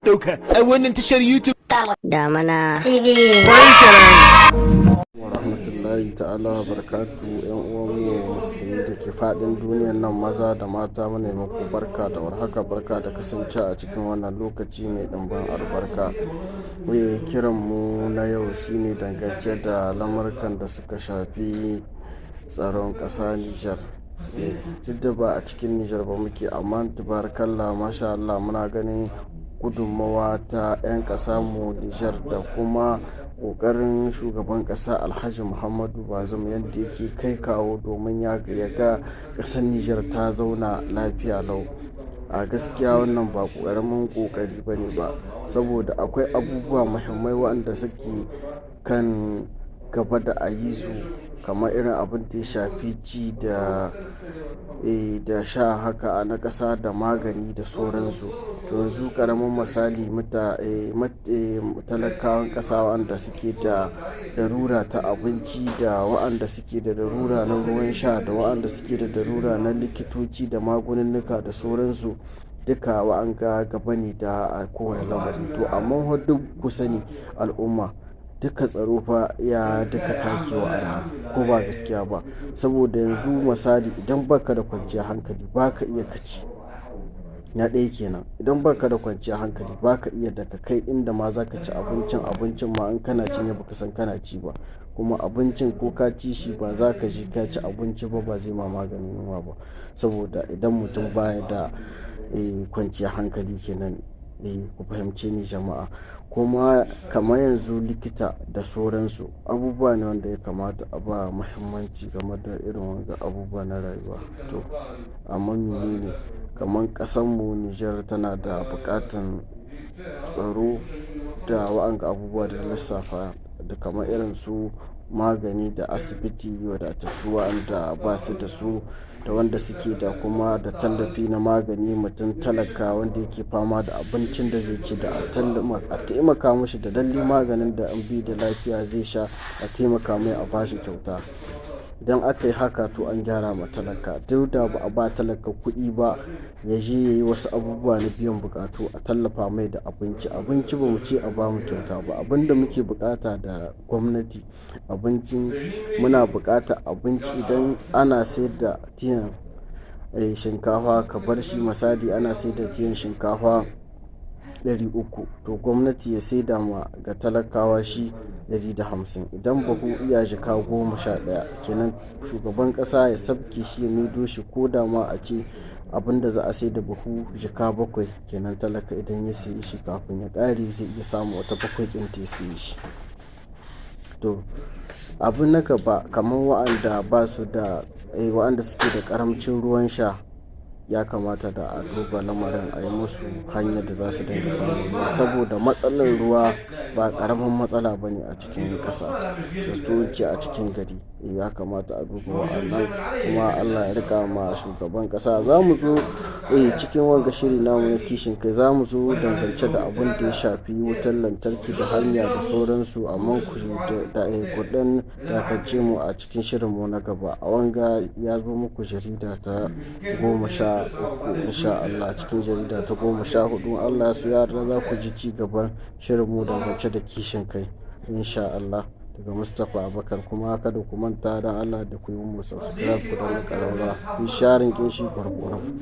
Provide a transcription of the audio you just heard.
ɗauka a wannan tashar YouTube. Damana TV. wa rahmatullahi ta'ala wa barakatu yan uwanmu musulmi da ke fadin duniyan nan maza da mata mu muku barka da warhaka, barka da kasance a cikin wannan lokaci mai ɗimbin albarka. Kiran mu na yau shine dangance da lamurkan da suka shafi tsaron ƙasa Nijar. Duk da ba a cikin Nijar ba muke, amma tabarakallah masha Allah muna ganin gudunmawa ta 'yan ƙasa mu Nijar da kuma ƙoƙarin shugaban ƙasa Alhaji Muhammadu Bazum yadda yake kai kawo domin ya ga ƙasar Nijar ta zauna lafiya lau. A gaskiya wannan ba ƙaramin ƙoƙari ba ne ba, saboda akwai abubuwa muhimmai waɗanda suke kan gaba da a yi su, kamar irin abin da ya shafi ci da sha haka na ƙasa da magani da sauransu. To yanzu ƙaramin misali talakawan ƙasa waɗanda suke da darura ta abinci, da waɗanda suke da darura na ruwan sha, da waɗanda suke da darura na likitoci da magununnuka da sauransu, duka wa'anga gaba ne da a kowane lamari. To amma duk ku sani al'umma, duka tsaro fa ya duka takewa a ko ba gaskiya ba, saboda yanzu misali idan baka da kwanciyar hankali baka iya kaci na ɗaya kenan. Idan baka da kwanciyar hankali baka iya daga kai inda ma zaka ci abincin ma in kana cinye baka san kana ci ba, kuma abincin ko ka ci shi ba za ka ji ka ci abinci ba zai ma maganin yunwa ba, saboda idan mutum baya da kwanciyar hankali kenan. Ku fahimce ni jama'a. Kuma kamar yanzu likita da sauransu abubuwa ne wanda ya kamata a ba muhimmanci game da irin wanga abubuwa na rayuwa. To amma menene, kamar ƙasar mu Nijar tana da buƙatan tsaro da wa'anga abubuwa da lissafa, da kamar irin su magani da asibiti wadatattu wanda ba su da su, da wanda suke da kuma da tallafi na magani. Mutum talaka wanda yake fama da abincin da zai ci, da a taimaka mashi da dalli maganin da an bi da lafiya zai sha, a taimaka mai a bashi kyauta. Idan aka yi haka to an gyara ma talaka. Duk da ba a ba talaka kuɗi ba ya je ya yi wasu abubuwa na biyan bukatu, a tallafa mai da abinci ba mu ce a ba mu kyauta ba. Abin da muke bukata da gwamnati muna bukata abinci. Idan ana sayar da tiyan shinkafa, ka bar shi misali ana sayar da tiyan shinkafa 300, to gwamnati ya saida ma ga talakawa shi 150. Idan bahu iya jika 11 kenan, shugaban kasa ya sabke shi ya maido shi, ko da ma a ce abinda za a sai da buhu jika 7 kenan, talaka idan ya sayi shi kafin ya ƙare zai iya samu wata 7 ɗin ta sayi shi. To abin na gaba, kamar wa'anda suke da karamcin ruwan sha, ya kamata da a duba lamarin a yi musu hanyar da za su dinga samun ruwa, saboda matsalar ruwa ba karamin matsala ba ne a cikin ƙasa, ce a cikin gari. Ya kamata a duba wa'annan, kuma Allah ya rika ma shugaban ƙasa. Za mu zo cikin wanga shiri namu na kishin kai, za mu zo dangance da abin da ya shafi wutar lantarki da hanya da sauransu, amma ku kudin dakace mu a cikin shirinmu na gaba. A wanga ya zo muku jarida ta 13 insha Allah, cikin jarida ta 14 Allah ya so yarda za ku ji ci gaban shirinmu dangance da kishin kai insha Allah, daga Mustapha Abubakar. Kuma kada ku manta da Allah da ku yi mu subscribe, ku da ƙararra, ku sharing shi gwargwaron.